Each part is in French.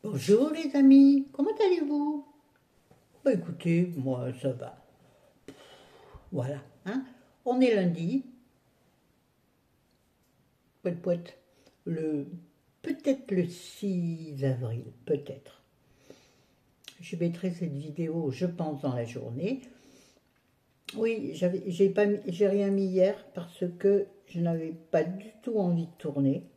Bonjour les amis, comment allez-vous? Bah écoutez, moi ça va. Voilà, hein. On est lundi, poète poète, le peut-être le 6 avril, peut-être. Je mettrai cette vidéo, je pense, dans la journée. Oui, j'ai rien mis hier parce que je n'avais pas du tout envie de tourner.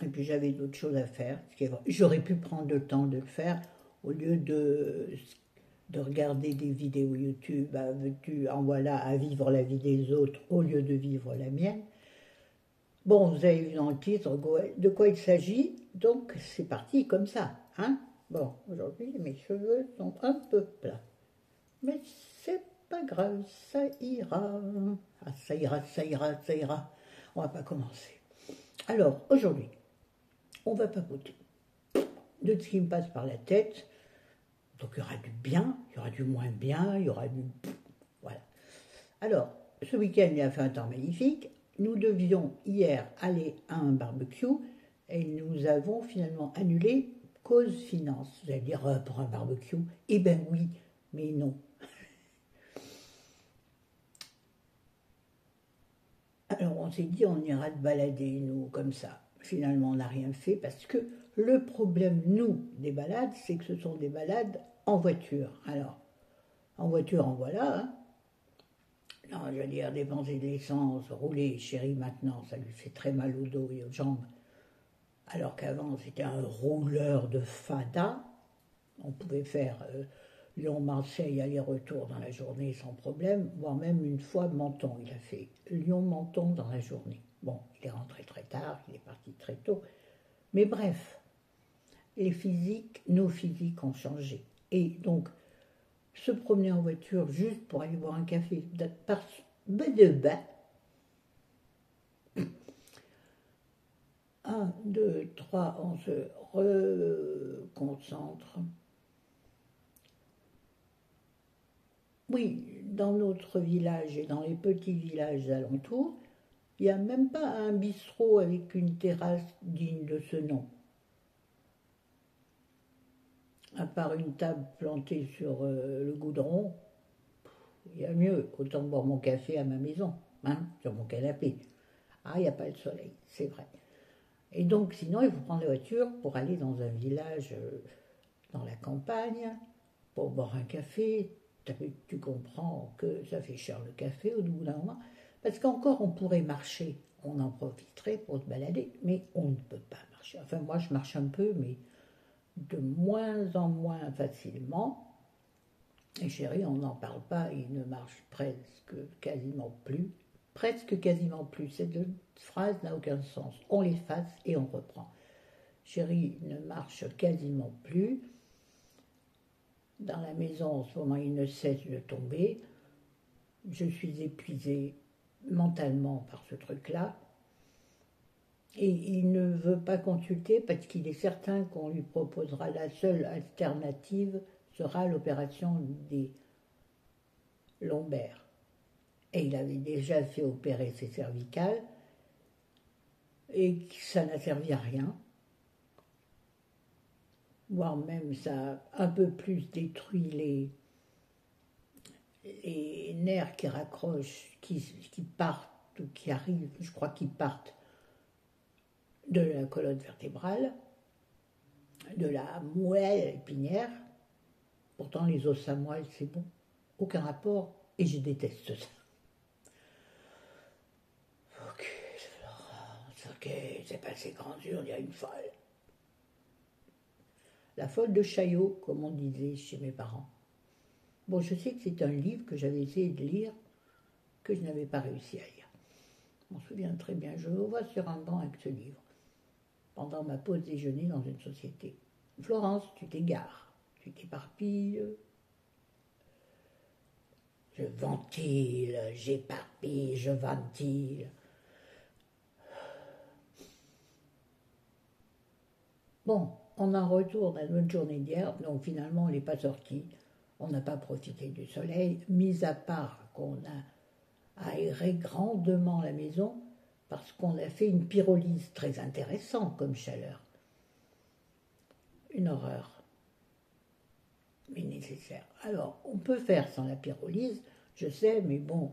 Et puis j'avais d'autres choses à faire. J'aurais pu prendre le temps de le faire au lieu de regarder des vidéos YouTube, en voilà, à vivre la vie des autres au lieu de vivre la mienne. Bon, vous avez vu dans le titre de quoi il s'agit, donc c'est parti comme ça, hein. Bon, aujourd'hui mes cheveux sont un peu plats, mais c'est pas grave, ça ira. Ah, ça ira, ça ira, ça ira. On va pas commencer. Alors, aujourd'hui, on va papoter de ce qui me passe par la tête. Donc il y aura du bien, il y aura du moins bien, il y aura du... Voilà. Alors, ce week-end, il a fait un temps magnifique. Nous devions hier aller à un barbecue et nous avons finalement annulé cause finance. Vous allez dire, pour un barbecue? Eh ben oui, mais non. Alors on s'est dit, on ira te balader, nous, comme ça. Finalement, on n'a rien fait parce que le problème, nous, des balades, c'est que ce sont des balades en voiture. Alors, en voiture, en voilà, hein. Non, je veux dire, dépenser de l'essence, rouler, chérie, maintenant, ça lui fait très mal au dos et aux jambes. Alors qu'avant, c'était un rouleur de fada. On pouvait faire Lyon-Marseille aller-retour dans la journée sans problème, voire même une fois Menton. Il a fait Lyon-Menton dans la journée. Bon, il est rentré très tard, il est parti très tôt. Mais bref, nos physiques ont changé. Et donc, se promener en voiture juste pour aller boire un café par de bas. 1, 2, 3, on se reconcentre. Oui, dans notre village et dans les petits villages alentours, il n'y a même pas un bistrot avec une terrasse digne de ce nom. À part une table plantée sur le goudron, il y a mieux. Autant boire mon café à ma maison, hein, sur mon canapé. Ah, il n'y a pas de soleil, c'est vrai. Et donc, sinon, il faut prendre la voiture pour aller dans un village dans la campagne, pour boire un café. Tu comprends que ça fait cher le café au bout d'un moment. Parce qu'encore, on pourrait marcher, on en profiterait pour se balader, mais on ne peut pas marcher. Enfin, moi, je marche un peu, mais de moins en moins facilement. Et chérie, on n'en parle pas, il ne marche presque quasiment plus. Presque quasiment plus. Cette phrase n'a aucun sens. On l'efface et on reprend. Chérie ne marche quasiment plus. Dans la maison, en ce moment, il ne cesse de tomber. Je suis épuisée mentalement par ce truc-là. Et il ne veut pas consulter parce qu'il est certain qu'on lui proposera la seule alternative sera l'opération des lombaires. Et il avait déjà fait opérer ses cervicales et ça n'a servi à rien. Voire même ça a un peu plus détruit les nerfs qui raccrochent, qui partent ou qui arrivent, je crois qu'ils partent de la colonne vertébrale, de la moelle épinière. Pourtant, les os à moelle, c'est bon. Aucun rapport, et je déteste ça. Ok, Florence, ok, c'est passé grand dur, il y a une folle. La folle de Chaillot, comme on disait chez mes parents. Bon, je sais que c'est un livre que j'avais essayé de lire, que je n'avais pas réussi à lire. Je m'en souviens très bien, je me vois sur un banc avec ce livre, pendant ma pause déjeuner dans une société. Florence, tu t'égares, tu t'éparpilles. Je ventile, j'éparpille, je ventile. Bon, on en retourne à notre journée d'hier, donc finalement on n'est pas sorti, on n'a pas profité du soleil, mis à part qu'on a aéré grandement la maison, parce qu'on a fait une pyrolyse très intéressante comme chaleur. une horreur, mais nécessaire. Alors, on peut faire sans la pyrolyse, je sais, mais bon,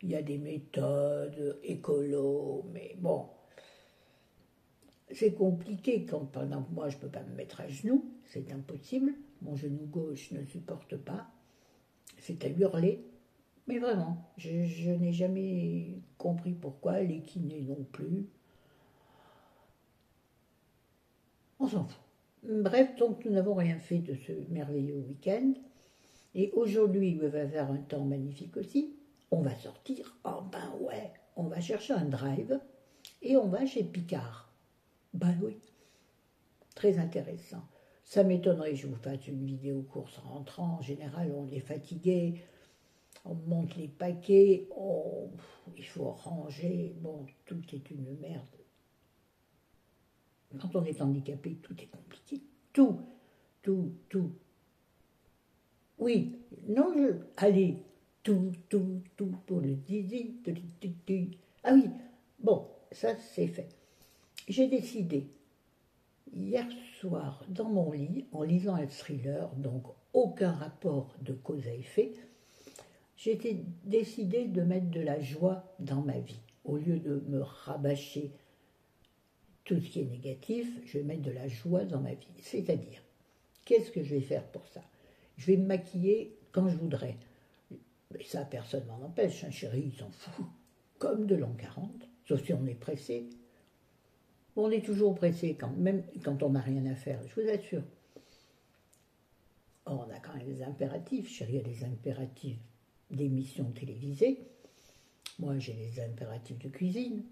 il y a des méthodes écolo, mais bon, c'est compliqué quand, par exemple, moi, je ne peux pas me mettre à genoux, c'est impossible, mon genou gauche ne supporte pas, c'est à hurler, mais vraiment, je n'ai jamais compris pourquoi, les kinés non plus, on s'en fout. Bref, donc nous n'avons rien fait de ce merveilleux week-end, et aujourd'hui, il va faire un temps magnifique aussi, on va sortir, oh ben ouais, on va chercher un drive, et on va chez Picard. Ben oui, très intéressant. Ça m'étonnerait que je vous fasse une vidéo course rentrant. En général, on est fatigué, on monte les paquets, il faut ranger. Bon, tout est une merde. Quand on est handicapé, tout est compliqué. Tout, tout, tout. Oui, non, allez, tout pour le zizi. Ah oui, bon, ça c'est fait. J'ai décidé hier soir, dans mon lit, en lisant un thriller, donc aucun rapport de cause à effet, j'ai décidé de mettre de la joie dans ma vie. Au lieu de me rabâcher tout ce qui est négatif, je vais mettre de la joie dans ma vie. C'est-à-dire, qu'est-ce que je vais faire pour ça? Je vais me maquiller quand je voudrais. Mais ça, personne m'en empêche. Un chéri, il s'en fout. Comme de l'an 40, sauf si on est pressé. On est toujours pressé, même quand on n'a rien à faire, je vous assure. Or, on a quand même des impératifs. Chérie a des impératifs d'émissions télévisées. Moi, j'ai des impératifs de cuisine.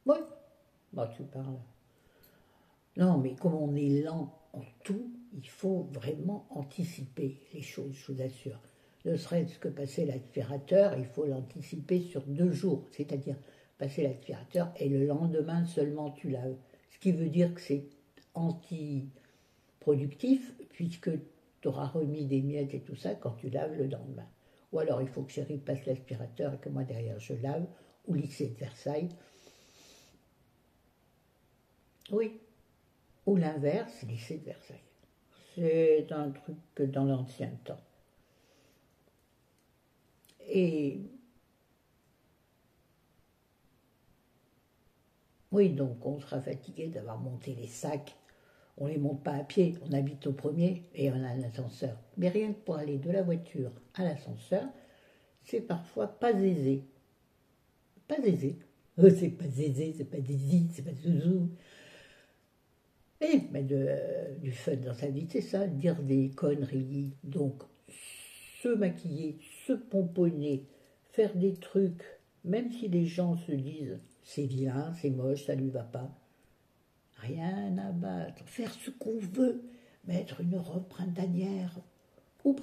Oui, bah, tu parles. Non, mais comme on est lent en tout, il faut vraiment anticiper les choses, je vous assure. Ne serait-ce que passer l'aspirateur, il faut l'anticiper sur 2 jours. C'est-à-dire passer l'aspirateur et le lendemain seulement tu laves. Ce qui veut dire que c'est anti-productif puisque tu auras remis des miettes et tout ça quand tu laves le lendemain. Ou alors il faut que chérie passe l'aspirateur et que moi derrière je lave, ou lycée de Versailles. Oui, ou l'inverse, lycée de Versailles. C'est un truc que dans l'ancien temps. Et oui, donc on sera fatigué d'avoir monté les sacs. On ne les monte pas à pied, on habite au premier et on a un ascenseur. Mais rien que pour aller de la voiture à l'ascenseur, c'est parfois pas aisé. Pas aisé. C'est pas aisé, c'est pas zizi, c'est pas zouzou. Et mettre du fun dans sa vie, c'est ça, dire des conneries. Donc, se maquiller, se pomponner, faire des trucs, même si les gens se disent c'est vilain, c'est moche, ça lui va pas. Rien à battre, faire ce qu'on veut, mettre une robe printanière ou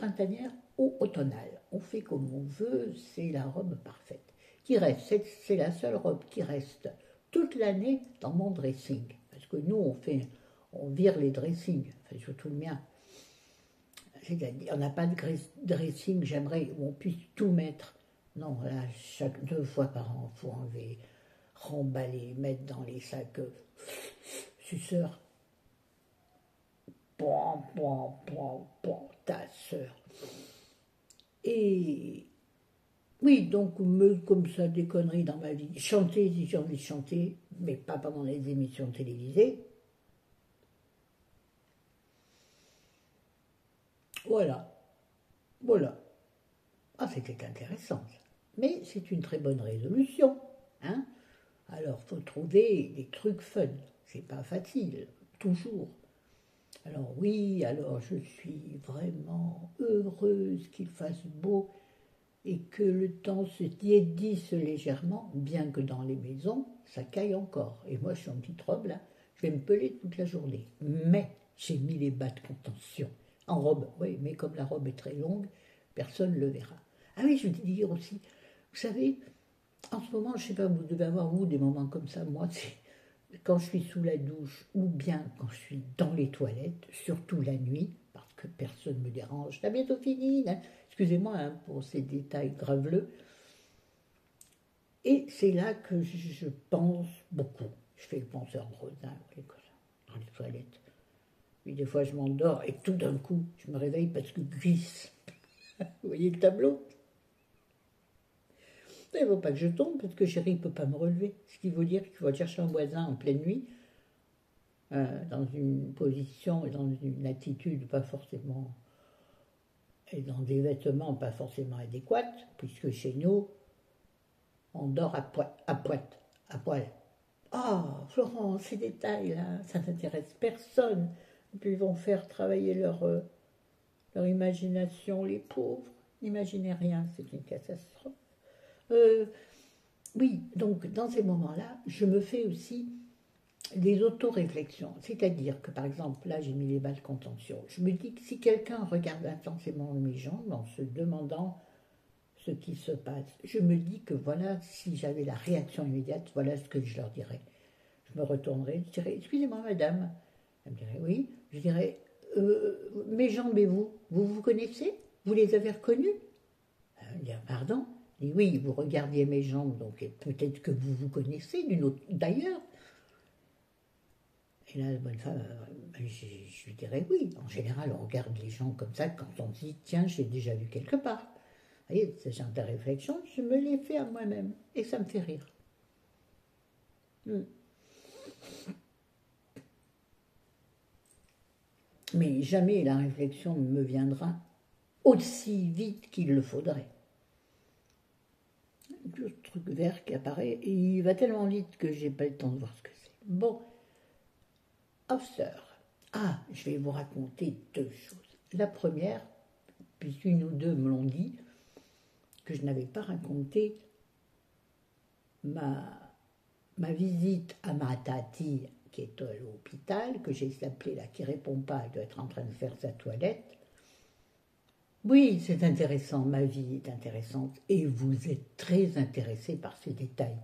automnale. On fait comme on veut, c'est la robe parfaite. Qui reste, c'est la seule robe qui reste toute l'année dans mon dressing. Parce que nous, on vire les dressings, enfin, surtout le mien. C'est-à-dire, on n'a pas de dressing, j'aimerais où on puisse tout mettre. Non, là, 2 fois par an, il faut enlever, remballer, mettre dans les sacs suceurs. Ta sœur. Et oui, donc comme ça, des conneries dans ma vie. Chanter si j'ai envie de chanter, mais pas pendant les émissions télévisées. Voilà. Voilà. Ah, c'était intéressant. Mais c'est une très bonne résolution. Hein. Alors, faut trouver des trucs fun. C'est pas facile, toujours. Alors oui, alors je suis vraiment heureuse qu'il fasse beau et que le temps se tiédisse légèrement, bien que dans les maisons, ça caille encore. Et moi, je suis en petite robe, là, je vais me peler toute la journée. Mais j'ai mis les bas de contention. En robe, oui, mais comme la robe est très longue, personne ne le verra. Ah oui, je veux dire aussi, vous savez, en ce moment, je ne sais pas, vous devez avoir, vous, des moments comme ça. Moi, c'est quand je suis sous la douche ou bien quand je suis dans les toilettes, surtout la nuit, parce que personne ne me dérange. T'as bientôt fini, là. Excusez-moi hein, pour ces détails graveleux. Et c'est là que je pense beaucoup. Je fais le penseur de Rodin, dans les toilettes. Puis des fois, je m'endors et tout d'un coup, je me réveille parce que glisse. Vous voyez le tableau? Il ne faut pas que je tombe parce que chérie ne peut pas me relever. Ce qui veut dire qu'il faut chercher un voisin en pleine nuit, dans une position et dans une attitude pas forcément, et dans des vêtements pas forcément adéquats, puisque chez nous, on dort à poil. Oh, Florence, ces détails-là, ça n'intéresse personne. Et puis ils vont faire travailler leur imagination, les pauvres. N'imaginez rien, c'est une catastrophe. Oui, donc dans ces moments-là, je me fais aussi des autoréflexions. C'est-à-dire que, par exemple, là, j'ai mis les balles de contention. Je me dis que si quelqu'un regarde intensément mes jambes en se demandant ce qui se passe, je me dis que voilà, si j'avais la réaction immédiate, voilà ce que je leur dirais. Je me retournerais, je dirais, excusez-moi madame. Elle me dirait, oui. Je dirais, mes jambes et vous connaissez? Vous les avez reconnues? Elle me dirait, pardon? Je dis, oui, vous regardiez mes jambes, donc peut-être que vous vous connaissez d'une autre, d'ailleurs. Et là, la bonne femme, je lui dirais oui. En général, on regarde les gens comme ça quand on dit, tiens, j'ai déjà vu quelque part. Vous voyez, ce genre de réflexion, je me l'ai fait à moi-même. Et ça me fait rire. Mais jamais la réflexion ne me viendra aussi vite qu'il le faudrait. Le truc vert qui apparaît, et il va tellement vite que j'ai pas le temps de voir ce que c'est. Bon, after. Ah, je vais vous raconter deux choses. La première, puisqu'une ou deux me l'ont dit, que je n'avais pas raconté ma visite à ma tati qui est à l'hôpital, que j'ai appelée là, qui répond pas, elle doit être en train de faire sa toilette. Oui, c'est intéressant, ma vie est intéressante, et vous êtes très intéressé par ces détails.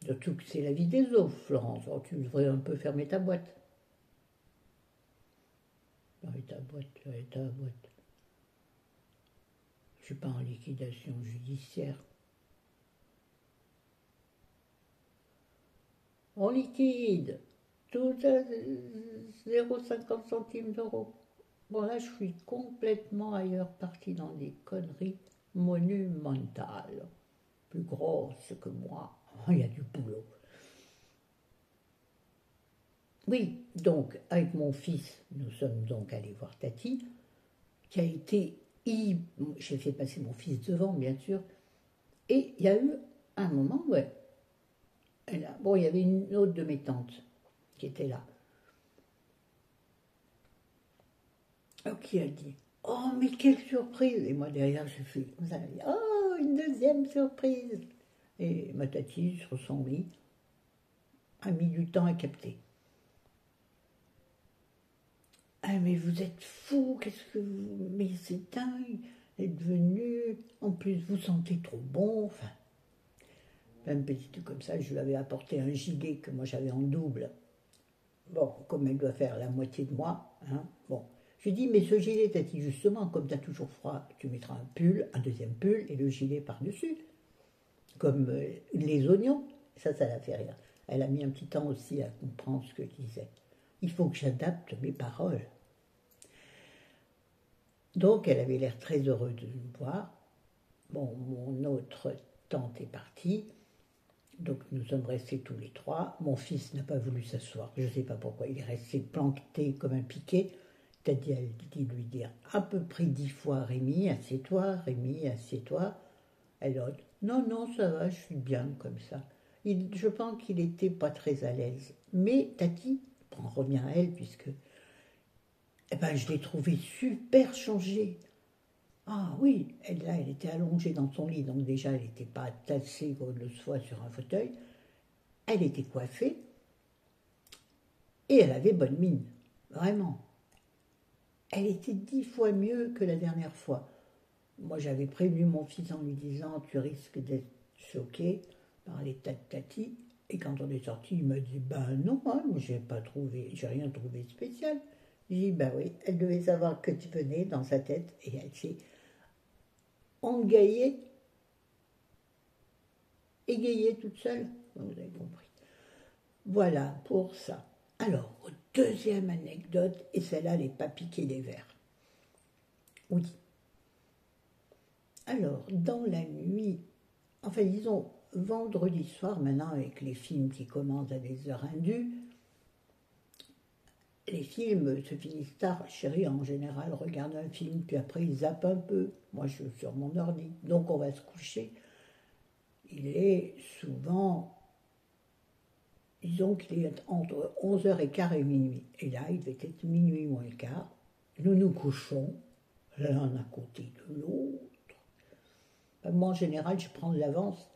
Surtout que c'est la vie des autres, Florence. Alors, tu devrais un peu fermer ta boîte. Fermer ta boîte. Je ne suis pas en liquidation judiciaire. On liquide, tout à 0,50 centimes d'euros. Bon, là, je suis complètement ailleurs, partie dans des conneries monumentales. Plus grosses que moi. Il y a du boulot. Oui, donc, avec mon fils, nous sommes donc allés voir Tati, qui a été... J'ai fait passer mon fils devant, bien sûr, et il y a eu un moment, ouais. Bon, il y avait une autre de mes tantes qui était là. Qui a dit, oh, mais quelle surprise! Et moi, derrière, je fais, vous allez dire, oh, une deuxième surprise! Et ma tati, sur son lit, a mis du temps à capter. Ah, mais vous êtes fou, qu'est-ce que vous... Mais c'est dingue, d'être venu, en plus vous sentez trop bon, enfin... Même petit truc comme ça, je lui avais apporté un gilet que moi j'avais en double. Bon, comme elle doit faire la moitié de moi, hein, bon. Je lui dis, mais ce gilet, Tati, justement, comme tu as toujours froid, tu mettras un pull, un deuxième pull, et le gilet par-dessus. Comme les oignons. Ça l'a fait rire. Elle a mis un petit temps aussi à comprendre ce que je disais. Il faut que j'adapte mes paroles. Donc, elle avait l'air très heureuse de me voir. Bon, mon autre tante est partie. Donc, nous sommes restés tous les trois. Mon fils n'a pas voulu s'asseoir. Je ne sais pas pourquoi. Il est resté planté comme un piquet. Tati a dit lui dire à peu près 10 fois, Rémi, assieds-toi, Rémi, assieds-toi. Elle a dit, non, non, ça va, je suis bien comme ça. Je pense qu'il n'était pas très à l'aise. Mais Tati, on revient à elle, puisque je l'ai trouvée super changée. Ah oui, elle était allongée dans son lit, donc déjà, elle n'était pas tassée comme le soit sur un fauteuil. Elle était coiffée, et elle avait bonne mine, vraiment. Elle était 10 fois mieux que la dernière fois. Moi, j'avais prévenu mon fils en lui disant, tu risques d'être choqué par l'état de Tati. Et quand on est sorti, il m'a dit, ben non, hein, j'ai rien trouvé spécial. J'ai dit, ben oui, elle devait savoir que tu venais dans sa tête, et elle s'est égayée toute seule. Vous avez compris. Voilà pour ça. Alors, au deuxième anecdote, et celle-là, elle n'est pas piquée des verres. Oui. Alors, dans la nuit, enfin disons, vendredi soir, maintenant avec les films qui commencent à des heures indues, les films se finissent tard. Chérie, en général, regarde un film, puis après, il zappe un peu. Moi, je suis sur mon ordi. Donc, on va se coucher. Il est souvent, disons qu'il est entre 11h15 et minuit. Et là, il devait être minuit moins le quart. Nous nous couchons, l'un à côté de l'autre. Moi, en général, je prends de l'avance.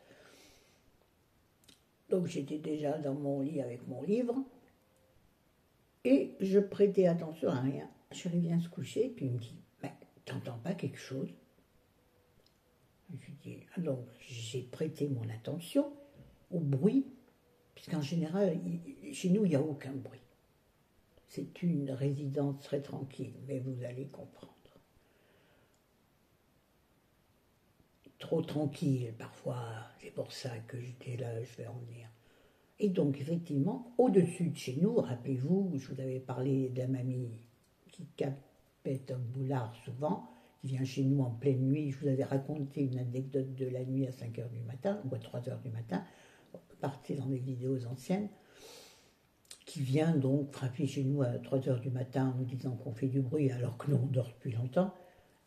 Donc, j'étais déjà dans mon lit avec mon livre. Et je prêtais attention à rien. Chérie vient se coucher, puis il me dit, mais t'entends pas quelque chose? Je dis, donc j'ai prêté mon attention au bruit, puisqu'en général, chez nous, il n'y a aucun bruit. C'est une résidence très tranquille, mais vous allez comprendre. Trop tranquille, parfois, c'est pour ça que j'étais là, je vais en venir. Et donc, effectivement, au-dessus de chez nous, rappelez-vous, je vous avais parlé de la mamie qui capait un boulard souvent, qui vient chez nous en pleine nuit. Je vous avais raconté une anecdote de la nuit à 5h du matin, ou à 3h du matin, partez dans les vidéos anciennes, qui vient donc frapper chez nous à 3h du matin en nous disant qu'on fait du bruit alors que nous on dort depuis longtemps,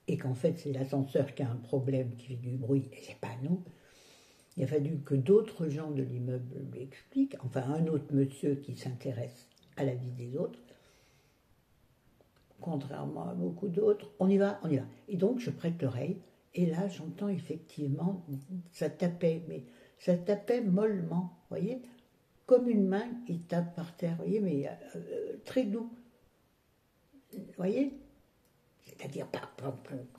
et qu'en fait c'est l'ascenseur qui a un problème, qui fait du bruit, et c'est pas nous. Il a fallu que d'autres gens de l'immeuble l'expliquent, enfin un autre monsieur qui s'intéresse à la vie des autres, contrairement à beaucoup d'autres. On y va, on y va. Et donc je prête l'oreille, et là j'entends effectivement, ça tapait, mais ça tapait mollement, vous voyez, comme une main qui tape par terre, vous voyez, mais très doux. Vous voyez? C'est-à-dire pas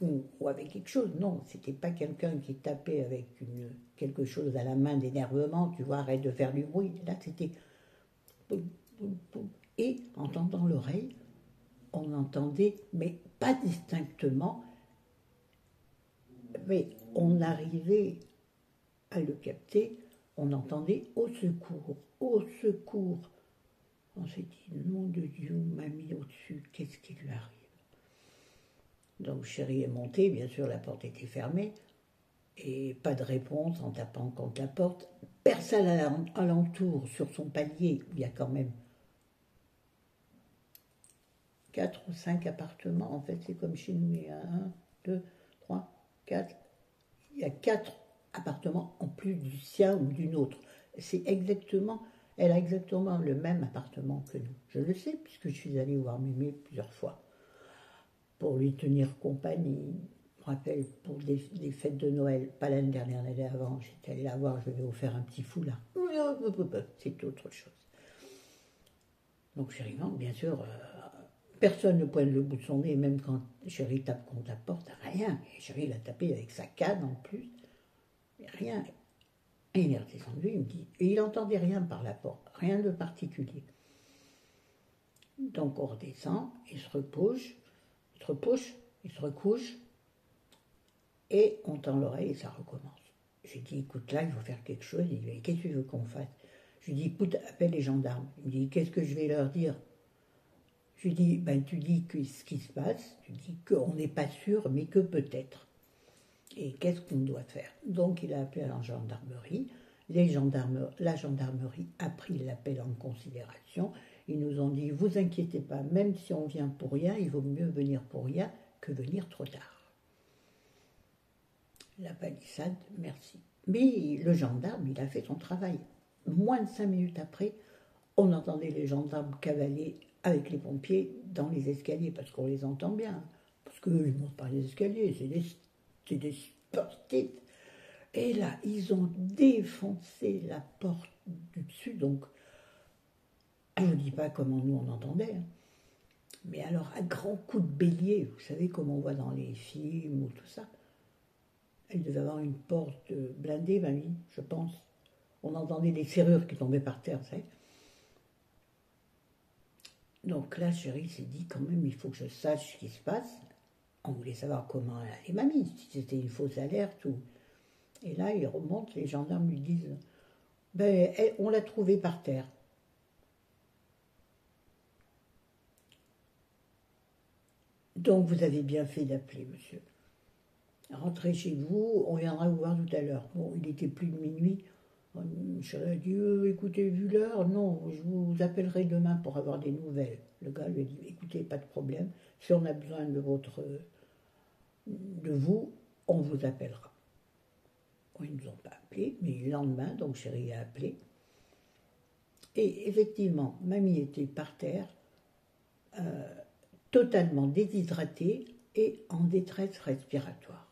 ou avec quelque chose, non, c'était pas quelqu'un qui tapait avec quelque chose à la main d'énervement, tu vois, arrête de faire du bruit. Là, c'était... Et, en tendant l'oreille, on entendait, mais pas distinctement, mais on arrivait à le capter, on entendait « au secours, au secours ». On s'est dit « nom de Dieu, m'a mis au-dessus, qu'est-ce qui lui arrive ?» Donc chérie est montée, bien sûr la porte était fermée, et pas de réponse en tapant contre la porte. Personne alentour sur son palier, où il y a quand même 4 ou 5 appartements, en fait c'est comme chez nous, il y a 1, 2, 3, 4, il y a 4 appartements en plus du sien ou d'une autre. C'est exactement, elle a exactement le même appartement que nous. Je le sais puisque je suis allée voir Mémé plusieurs fois pour lui tenir compagnie. Je me rappelle, pour des fêtes de Noël, pas l'année dernière, l'année avant, j'étais allée la voir, je lui avais offert un petit foulard. C'est autre chose. Donc chérie, bien sûr, personne ne pointe le bout de son nez, même quand chérie tape contre la porte, rien. Et chérie l'a tapé avec sa canne en plus, rien. Et il est redescendu, il me dit, et il n'entendait rien par la porte, rien de particulier. Donc on redescend, il se repouche, il se recouche, et on tend l'oreille et ça recommence. Je lui dis, écoute, là, il faut faire quelque chose. Il dit, qu'est-ce que tu veux qu'on fasse? Je lui dis, écoute, appelle les gendarmes. Il me dit, qu'est-ce que je vais leur dire? Je lui dis, ben, tu dis ce qui se passe, tu dis qu'on n'est pas sûr, mais que peut-être. Et qu'est-ce qu'on doit faire? Donc, il a appelé la gendarmerie. La gendarmerie a pris l'appel en considération. Ils nous ont dit, vous inquiétez pas, même si on vient pour rien, il vaut mieux venir pour rien que venir trop tard. La palissade, merci. Mais le gendarme, il a fait son travail. Moins de 5 minutes après, on entendait les gendarmes cavaler avec les pompiers dans les escaliers, parce qu'on les entend bien. Parce qu'eux, ils ne montent pas les escaliers, c'est des sportifs. Et là, ils ont défoncé la porte du dessus, donc je ne dis pas comment nous on entendait, hein. Mais alors à grands coups de bélier, vous savez comme on voit dans les films ou tout ça. Elle devait avoir une porte blindée, mamie, je pense. On entendait des serrures qui tombaient par terre, vous savez. Donc là, chérie s'est dit, quand même, il faut que je sache ce qui se passe. On voulait savoir comment allait mamie, si c'était une fausse alerte ou... Et là, il remonte, les gendarmes lui disent, ben, on l'a trouvée par terre. Donc vous avez bien fait d'appeler, monsieur. Rentrez chez vous, on viendra vous voir tout à l'heure. Bon, il était plus de minuit. Michel a dit, écoutez, vu l'heure, non, je vous appellerai demain pour avoir des nouvelles. Le gars lui a dit, écoutez, pas de problème, si on a besoin de vous, on vous appellera. Bon, ils ne nous ont pas appelé, mais le lendemain, donc chérie a appelé. Et effectivement, mamie était par terre, totalement déshydratée et en détresse respiratoire.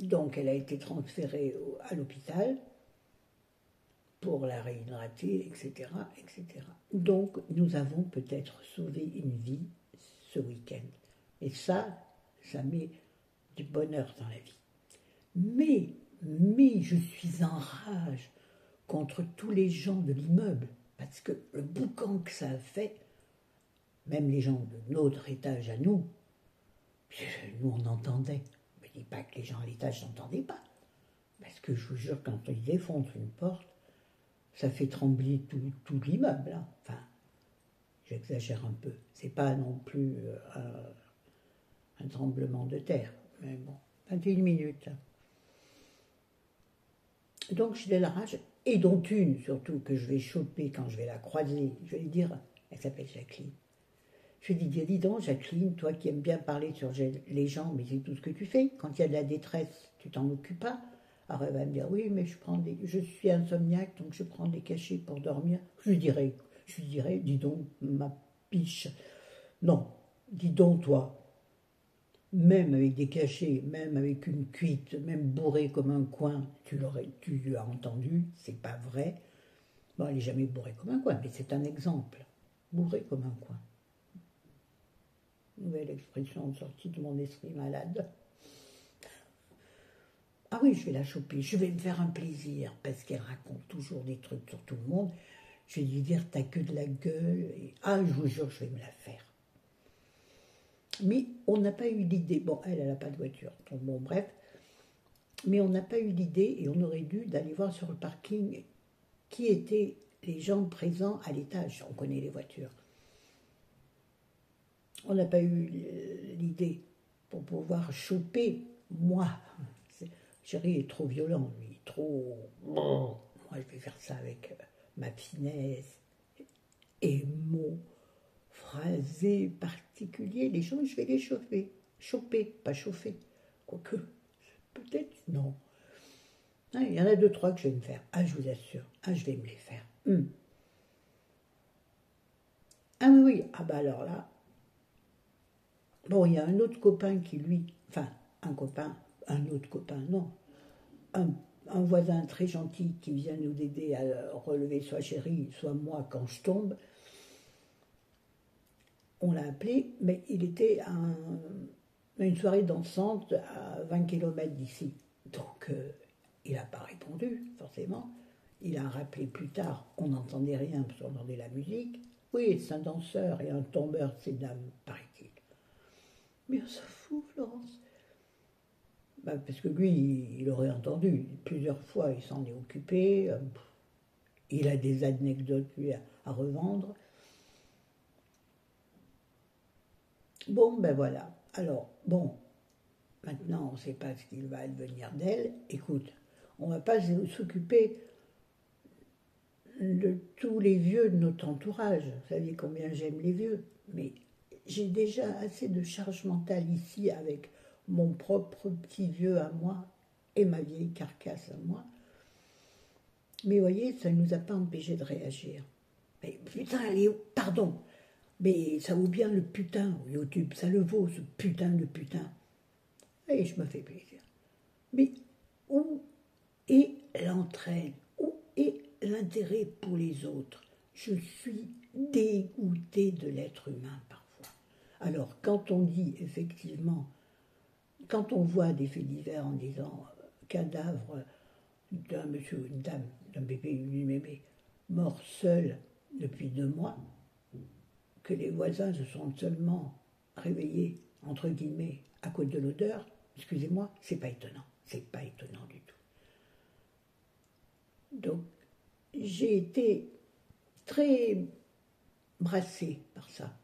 Donc elle a été transférée à l'hôpital pour la réhydrater, etc., etc. Donc nous avons peut-être sauvé une vie ce week-end. Et ça met du bonheur dans la vie. Mais je suis en rage contre tous les gens de l'immeuble, parce que le boucan que ça a fait, même les gens de notre étage à nous on entendait. Je ne dis pas que les gens à l'étage n'entendaient pas, parce que je vous jure, quand ils défoncent une porte, ça fait trembler tout l'immeuble. Hein. Enfin, j'exagère un peu. C'est pas non plus un tremblement de terre, mais bon, 21 minutes. Donc je suis de la rage, et dont une surtout que je vais choper quand je vais la croiser. Je vais lui dire, elle s'appelle Jacqueline. Je lui dis, dis donc Jacqueline, toi qui aimes bien parler sur les gens, mais c'est tout ce que tu fais. Quand il y a de la détresse, tu t'en occupes pas. Alors elle va me dire, oui, mais je suis insomniaque, donc je prends des cachets pour dormir. Je lui dirai, dis donc ma piche. Non, dis donc toi. Même avec des cachets, même avec une cuite, même bourrée comme un coin, tu l'as entendu, c'est pas vrai. Bon, elle n'est jamais bourrée comme un coin, mais c'est un exemple. Bourrée comme un coin. Nouvelle expression sortie de mon esprit malade. Ah oui, je vais la choper, je vais me faire un plaisir, parce qu'elle raconte toujours des trucs sur tout le monde. Je vais lui dire, t'as que de la gueule. Et, je vous jure, je vais me la faire. Mais on n'a pas eu l'idée, bon, elle n'a pas de voiture, donc bon, bref, mais on n'a pas eu l'idée, et on aurait dû, d'aller voir sur le parking qui étaient les gens présents à l'étage. On connaît les voitures. On n'a pas eu l'idée pour pouvoir choper, moi. Chéri est trop violent, lui, trop... Moi, je vais faire ça avec ma finesse et mon phrasé particulier. Les gens, je vais les chauffer. Choper, pas chauffer. Quoique, peut-être, non. Il y en a 2, 3 que je vais me faire. Je vous assure. Je vais me les faire. Oui. Alors là. Bon, il y a un autre copain qui, lui... Enfin, un autre copain, non. Un voisin très gentil qui vient nous aider à relever soit chérie, soit moi quand je tombe. On l'a appelé, mais il était à une soirée dansante à 20 km d'ici. Donc, il n'a pas répondu, forcément. Il a rappelé plus tard, on n'entendait rien parce qu'on entendait la musique. Oui, c'est un danseur et un tombeur de ces dames, paraît-il. Mais on s'en fout, Florence. Parce que lui, il aurait entendu. Plusieurs fois, il s'en est occupé. Il a des anecdotes, lui, à revendre. Bon, voilà. Alors, bon, maintenant, on ne sait pas ce qu'il va advenir d'elle. Écoute, on ne va pas s'occuper de tous les vieux de notre entourage. Vous savez combien j'aime les vieux. Mais j'ai déjà assez de charge mentale ici avec mon propre petit vieux à moi et ma vieille carcasse à moi. Mais vous voyez, ça ne nous a pas empêché de réagir. Mais putain, pardon, mais ça vaut bien le putain au YouTube, ça le vaut, ce putain de putain. Et je me fais plaisir. Mais où est l'entraide? Où est l'intérêt pour les autres? Je suis dégoûtée de l'être humain parfois. Alors, quand on dit effectivement, quand on voit des faits divers en disant cadavre d'un monsieur ou une dame, d'un bébé ou d'une bébé, mort seul depuis 2 mois, que les voisins se sont seulement réveillés, entre guillemets, à cause de l'odeur, excusez-moi, c'est pas étonnant. C'est pas étonnant du tout. Donc, j'ai été très brassée par ça.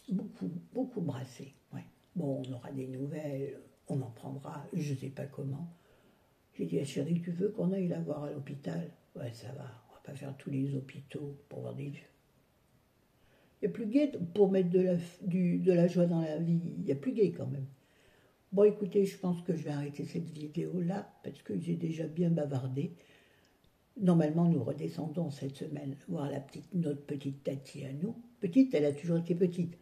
Beaucoup, beaucoup brassée. Ouais. Bon, on aura des nouvelles, on en prendra, je ne sais pas comment. J'ai dit à chérie, tu veux qu'on aille la voir à l'hôpital? Ouais, ça va, on va pas faire tous les hôpitaux pour voir des vieux. Il n'y a plus gai pour mettre de la joie dans la vie, il n'y a plus gai quand même. Bon, écoutez, je pense que je vais arrêter cette vidéo-là, parce que j'ai déjà bien bavardé. Normalement, nous redescendons cette semaine voir notre petite Tati à nous. Petite, elle a toujours été petite.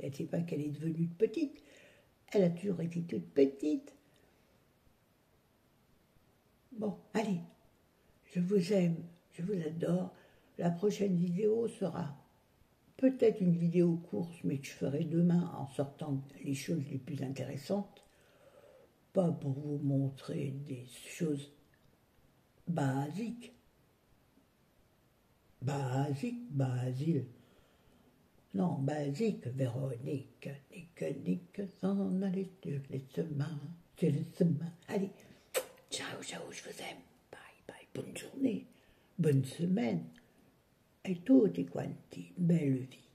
Elle ne sait pas qu'elle est devenue petite. Elle a toujours été toute petite. Bon, allez, je vous aime, je vous adore. La prochaine vidéo sera peut-être une vidéo course, mais que je ferai demain en sortant les choses les plus intéressantes. Pas pour vous montrer des choses basiques. Basile. Non, basique, Véronique. Nique, s'en aller sur les chemins. Allez, ciao, ciao, je vous aime. Bye, bye, bonne journée, bonne semaine. E tutti quanti, belle vie.